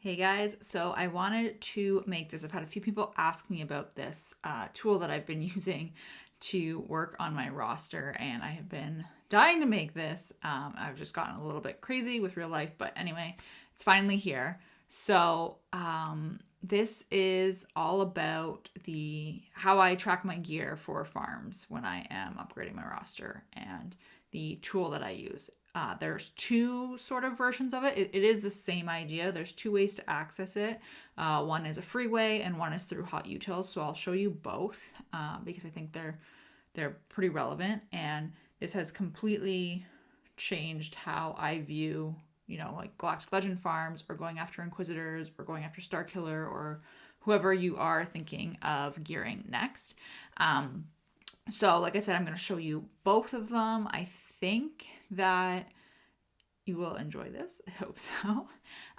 Hey guys, so I wanted to make this. I've had a few people ask me about this tool that I've been using to work on my roster, and I have been dying to make this. I've just gotten a little bit crazy with real life, but anyway, it's finally here. So this is all about the how I track my gear for farms when I am upgrading my roster and the tool that I use. There's two sort of versions of it. It is the same idea. There's two ways to access it. One is a free way and one is through hot utils. So I'll show you both because I think they're pretty relevant. And this has completely changed how I view, like Galactic Legend farms or going after Inquisitors or going after Starkiller or whoever you are thinking of gearing next. So like I said, I'm going to show you both of them. I think that you will enjoy this. I hope so.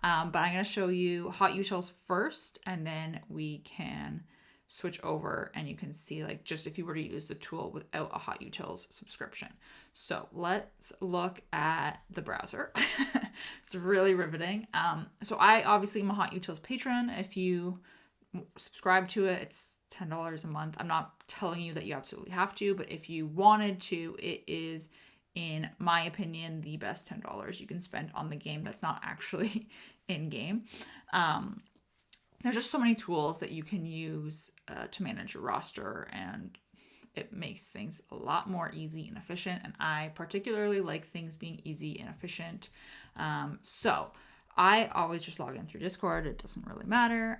But I'm going to show you hot utils first, and then we can switch over and you can see like just if you were to use the tool without a hot utils subscription. So let's look at the browser. It's really riveting. So I obviously am a hot utils patron. If you subscribe to it, it's $10 a month. I'm not telling you that you absolutely have to, but if you wanted to, it is, in my opinion, the best $10 you can spend on the game that's not actually in game. There's just so many tools that you can use to manage your roster, and it makes things a lot more easy and efficient. And I particularly like things being easy and efficient. So I always just log in through Discord. It doesn't really matter.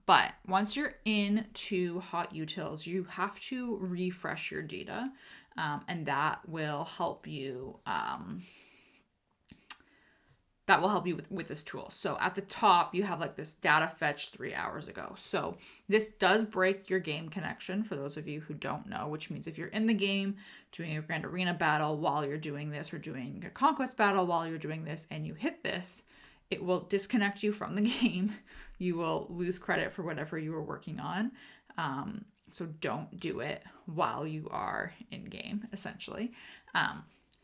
But once you're into hot utils, you have to refresh your data. And that will help you with this tool. So at the top, you have like this data fetch 3 hours ago. So this does break your game connection for those of you who don't know, which means if you're in the game doing a Grand Arena battle while you're doing this, or doing a Conquest battle while you're doing this, and you hit this, it will disconnect you from the game. You will lose credit for whatever you were working on. So don't do it while you are in game, essentially.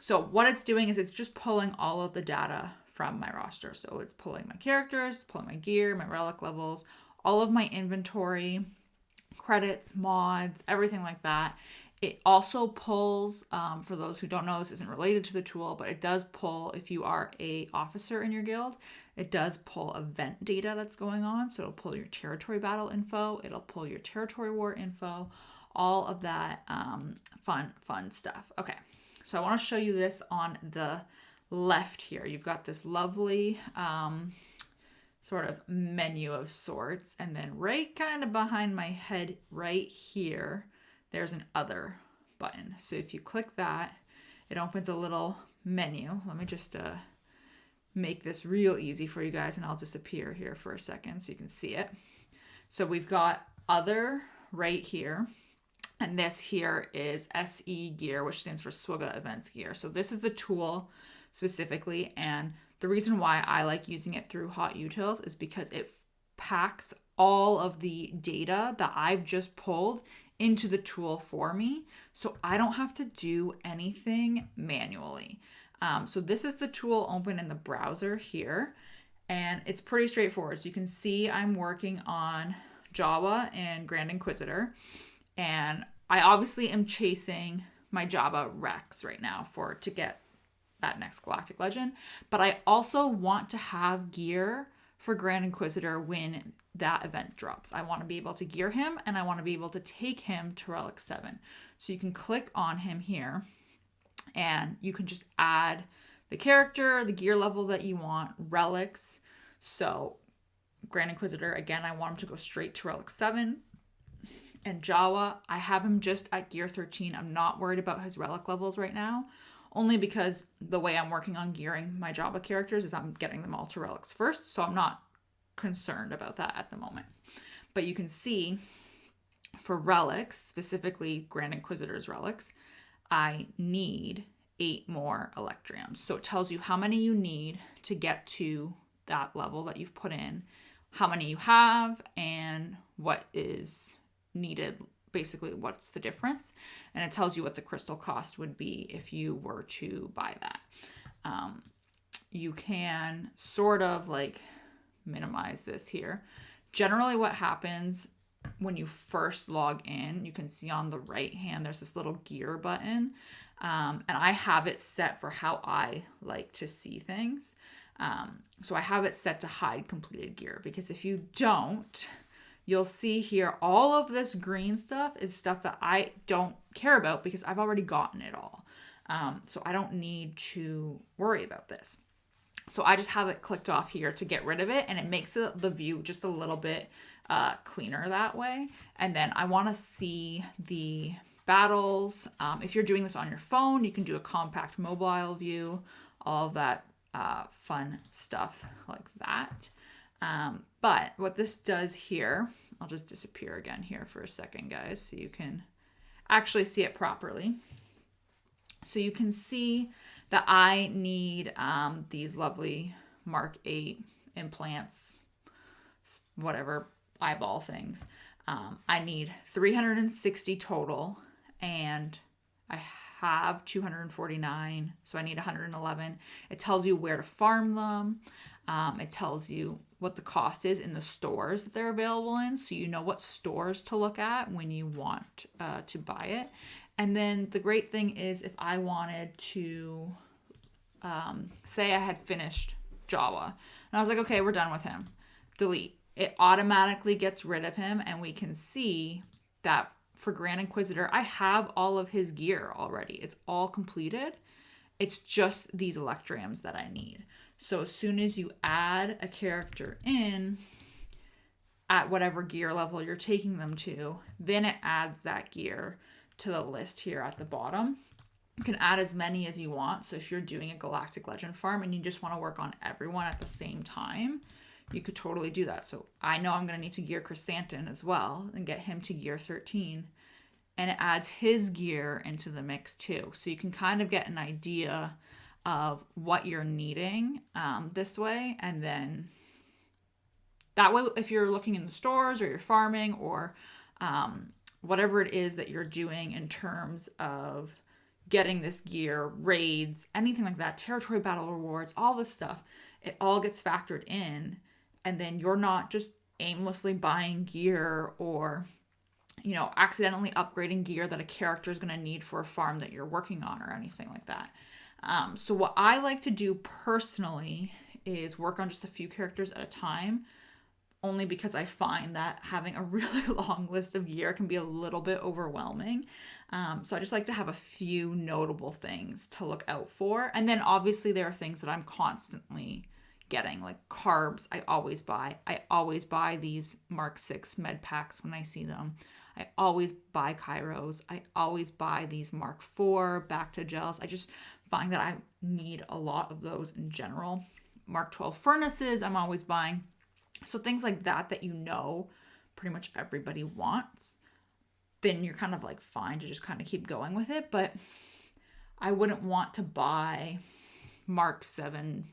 So what it's doing is it's just pulling all of the data from my roster. So it's pulling my characters, it's pulling my gear, my relic levels, all of my inventory, credits, mods, everything like that. It also pulls, for those who don't know, this isn't related to the tool, but it does pull, if you are a officer in your guild, it does pull event data that's going on. So it'll pull your territory battle info, it'll pull your territory war info, all of that fun stuff. Okay, so I want to show you this on the left here. You've got this lovely sort of menu of sorts, and then right kind of behind my head right here, there's an other button. So if you click that, it opens a little menu. Let me just make this real easy for you guys, and I'll disappear here for a second so you can see it. So we've got other right here, and this here is SE gear, which stands for Swgoh events gear. So this is the tool specifically, and the reason why I like using it through hot utils is because it packs all of the data that I've just pulled into the tool for me, so I don't have to do anything manually. So this is the tool open in the browser here, and it's pretty straightforward. So you can see I'm working on Jawa and Grand Inquisitor, and I obviously am chasing my Jawa Rex right now to get that next Galactic Legend, but I also want to have gear for Grand Inquisitor when that event drops. I want to be able to gear him, and I want to be able to take him to Relic 7. So you can click on him here, and you can just add the character, the gear level that you want, relics. So Grand Inquisitor, again, I want him to go straight to Relic 7. And Jawa, I have him just at gear 13. I'm not worried about his relic levels right now, only because the way I'm working on gearing my Jawa characters is I'm getting them all to relics first, so I'm not concerned about that at the moment. But you can see for relics, specifically Grand Inquisitor's relics, I need 8 more Electriums. So it tells you how many you need to get to that level that you've put in, how many you have, and what is needed, basically what's the difference. And it tells you what the crystal cost would be if you were to buy that. You can sort of like minimize this here. Generally what happens when you first log in, you can see on the right hand, there's this little gear button. And I have it set for how I like to see things. So I have it set to hide completed gear, because if you don't, you'll see here all of this green stuff is stuff that I don't care about because I've already gotten it all. So I don't need to worry about this. So I just have it clicked off here to get rid of it, and it makes the view just a little bit cleaner that way. And then I want to see the battles. If you're doing this on your phone, you can do a compact mobile view, all of that fun stuff like that. But what this does here, I'll just disappear again here for a second, guys, so you can actually see it properly. So you can see that I need these lovely Mark 8 implants, whatever, eyeball things. I need 360 total, and I have 249, so I need 111. It tells you where to farm them. It tells you what the cost is in the stores that they're available in, so you know what stores to look at when you want to buy it. And then the great thing is, if I wanted to, say I had finished Jawa, and I was like, okay, we're done with him, delete. It automatically gets rid of him, and we can see that for Grand Inquisitor, I have all of his gear already. It's all completed. It's just these electrams that I need. So as soon as you add a character in at whatever gear level you're taking them to, then it adds that gear to the list here at the bottom. You can add as many as you want. So if you're doing a Galactic Legend farm and you just want to work on everyone at the same time, you could totally do that. So I know I'm going to need to gear Chrysanthemum as well and get him to gear 13. And it adds his gear into the mix too. So you can kind of get an idea of what you're needing this way. And then that way, if you're looking in the stores or you're farming or whatever it is that you're doing in terms of getting this gear, raids, anything like that, territory battle rewards, all this stuff, it all gets factored in. And then you're not just aimlessly buying gear or, you know, accidentally upgrading gear that a character is going to need for a farm that you're working on or anything like that. So what I like to do personally is work on just a few characters at a time, only because I find that having a really long list of gear can be a little bit overwhelming. So I just like to have a few notable things to look out for. And then obviously there are things that I'm constantly getting, like carbs. I always buy these Mark 6 med packs when I see them. I always buy Kairos. I always buy these Mark 4 back to gels. I just find that I need a lot of those in general. Mark 12 furnaces I'm always buying. So things like that you know pretty much everybody wants, then you're kind of like fine to just kind of keep going with it. But I wouldn't want to buy Mark 7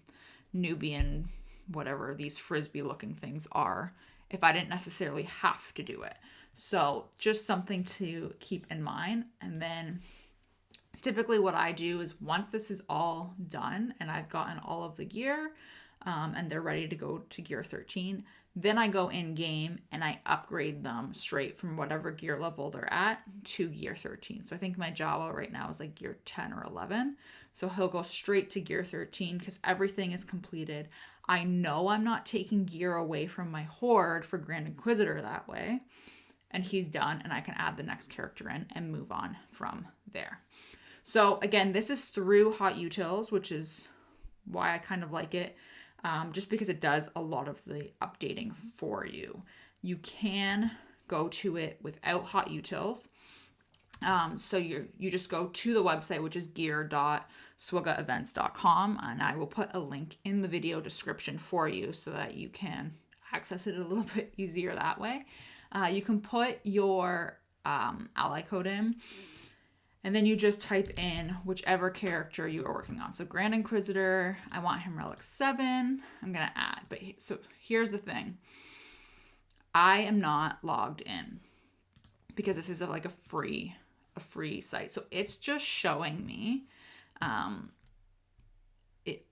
Nubian, whatever these frisbee looking things are, if I didn't necessarily have to do it. So just something to keep in mind. And then typically what I do is once this is all done and I've gotten all of the gear and they're ready to go to gear 13, then I go in game and I upgrade them straight from whatever gear level they're at to gear 13. So I think my Jawa right now is like gear 10 or 11. So he'll go straight to gear 13 because everything is completed. I know I'm not taking gear away from my horde for Grand Inquisitor that way. And he's done, and I can add the next character in and move on from there. So again, this is through Hot Utils, which is why I kind of like it, just because it does a lot of the updating for you. You can go to it without Hot Utils. So you just go to the website, which is gear.swgohevents.com, and I will put a link in the video description for you so that you can access it a little bit easier that way. You can put your ally code in, and then you just type in whichever character you are working on. So Grand Inquisitor, I want him Relic 7. I'm going to add. So here's the thing. I am not logged in because this is like a free site. So it's just showing me,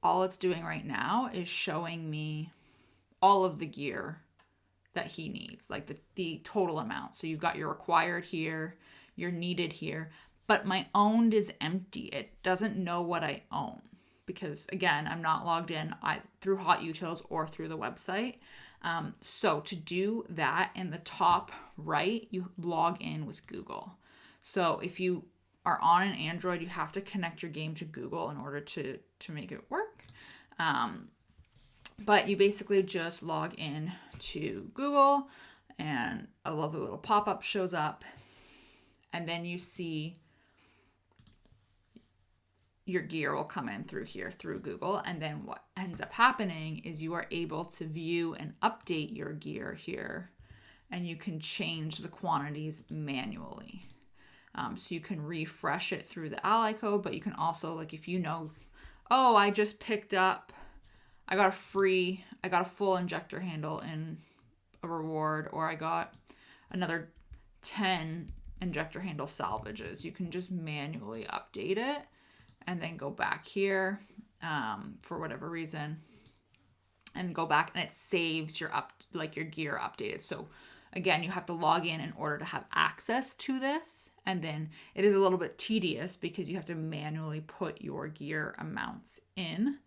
all it's doing right now is showing me all of the gear that he needs, like the total amount. So you've got your required here, your needed here, but my owned is empty. It doesn't know what I own because, again, I'm not logged in through Hot Utils or through the website. So to do that, in the top right, you log in with Google. So if you are on an Android, you have to connect your game to Google in order to make it work. But you basically just log in to Google and a lovely little pop-up shows up. And then you see your gear will come in through here, through Google. And then what ends up happening is you are able to view and update your gear here. And you can change the quantities manually. So you can refresh it through the ally code, but you can also, like, if you know, oh, I just picked up, I got a full injector handle in a reward, or I got another 10 injector handle salvages. You can just manually update it and then go back here for whatever reason and go back, and it saves your gear updated. So again, you have to log in order to have access to this. And then it is a little bit tedious because you have to manually put your gear amounts in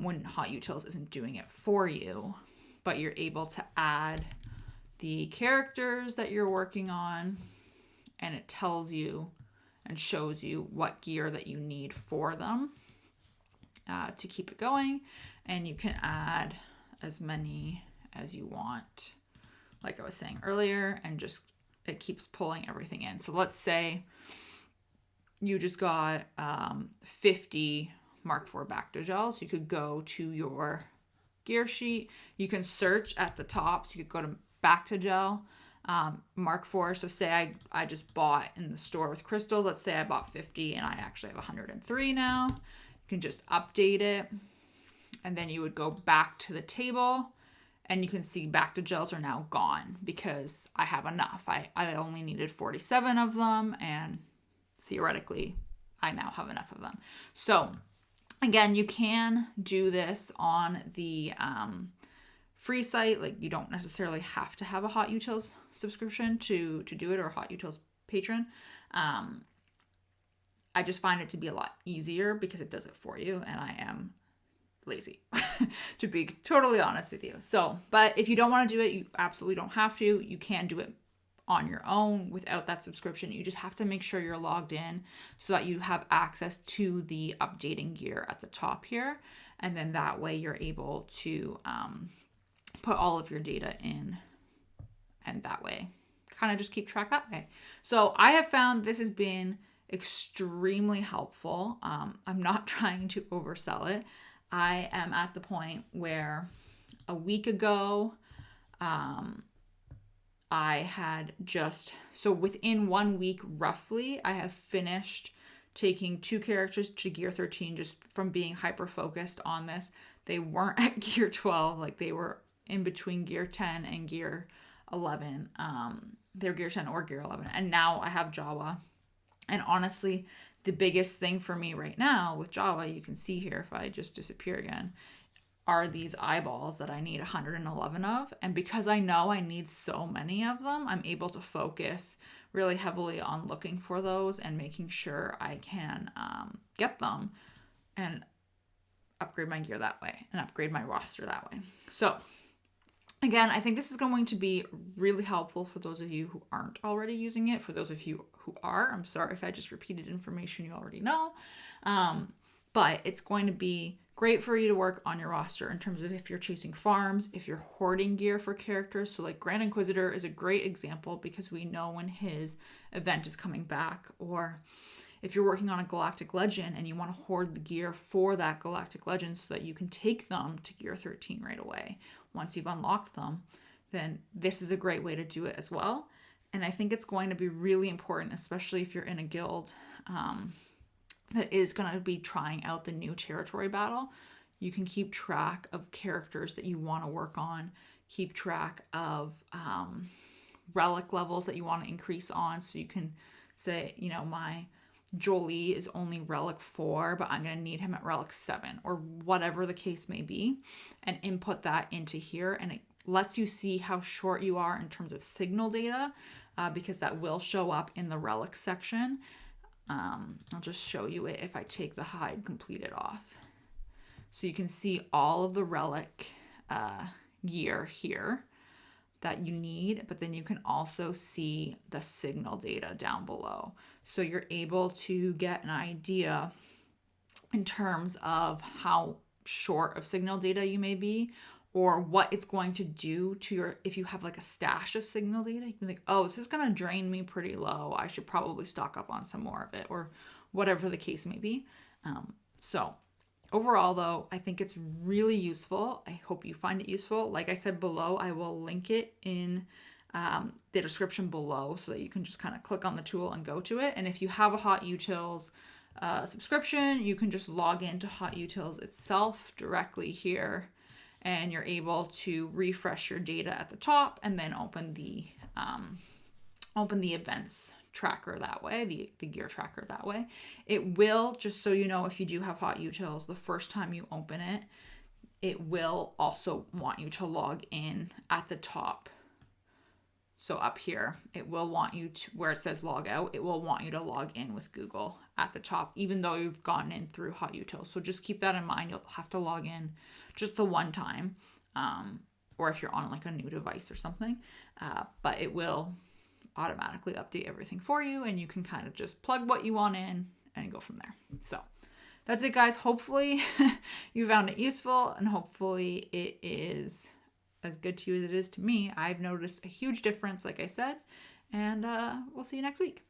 when Hot Utils isn't doing it for you. But you're able to add the characters that you're working on, and it tells you and shows you what gear that you need for them to keep it going. And you can add as many as you want, like I was saying earlier, and just it keeps pulling everything in. So let's say you just got 50 Mark IV Bacta gels. You could go to your gear sheet. You can search at the top. So you could go to Bacta gel, Mark IV. So say I just bought in the store with crystals. Let's say I bought 50 and I actually have 103 now. You can just update it. And then you would go back to the table. And you can see Bacta gels are now gone because I have enough. I only needed 47 of them, and theoretically, I now have enough of them. So, again, you can do this on the free site. Like, you don't necessarily have to have a Hot Utils subscription to do it, or a Hot Utils patron. I just find it to be a lot easier because it does it for you, and I am lazy to be totally honest with you. So, but if you don't want to do it, you absolutely don't have to. You can do it on your own without that subscription. You just have to make sure you're logged in so that you have access to the updating gear at the top here. And then that way you're able to put all of your data in, and that way kind of just keep track that way. So I have found this has been extremely helpful. I'm not trying to oversell it. I am at the point where a week ago, I had so within 1 week, roughly, I have finished taking 2 characters to gear 13 just from being hyper-focused on this. They weren't at gear 12, like they were in between gear 10 and gear 11. They're gear 10 or gear 11. And now I have Jawa. And honestly, the biggest thing for me right now with Jawa, you can see here if I just disappear again, are these eyeballs that I need 111 of. And because I know I need so many of them, I'm able to focus really heavily on looking for those and making sure I can get them and upgrade my gear that way and upgrade my roster that way. So again, I think this is going to be really helpful for those of you who aren't already using it. For those of you who are, I'm sorry if I just repeated information you already know. But it's going to be great for you to work on your roster in terms of if you're chasing farms, if you're hoarding gear for characters. So like Grand Inquisitor is a great example because we know when his event is coming back. Or if you're working on a Galactic Legend and you want to hoard the gear for that Galactic Legend so that you can take them to gear 13 right away once you've unlocked them, then this is a great way to do it as well. And I think it's going to be really important, especially if you're in a guild that is going to be trying out the new territory battle. You can keep track of characters that you want to work on, keep track of relic levels that you want to increase on. So you can say, you know, my Jolie is only relic 4, but I'm going to need him at relic 7, or whatever the case may be, and input that into here. And it lets you see how short you are in terms of signal data, because that will show up in the relic section. I'll just show you it if I take the hide completed off. So you can see all of the relic gear here that you need, but then you can also see the signal data down below. So you're able to get an idea in terms of how short of signal data you may be, or what it's going to do to your, if you have like a stash of signal data, you can think, oh, this is going to drain me pretty low. I should probably stock up on some more of it, or whatever the case may be. So overall, though, I think it's really useful. I hope you find it useful. Like I said below, I will link it in the description below so that you can just kind of click on the tool and go to it. And if you have a Hot Utils subscription, you can just log into Hot Utils itself directly here, and you're able to refresh your data at the top and then open the events tracker that way, the gear tracker that way. It will, just so you know, if you do have Hot Utils, the first time you open it, it will also want you to log in at the top. So up here, it will want you to, where it says log out, it will want you to log in with Google at the top, even though you've gone in through Hot Utils. So just keep that in mind. You'll have to log in just the one time, or if you're on like a new device or something, but it will automatically update everything for you, and you can kind of just plug what you want in and go from there. So that's it, guys. Hopefully you found it useful, and hopefully it is as good to you as it is to me. I've noticed a huge difference, like I said, and we'll see you next week.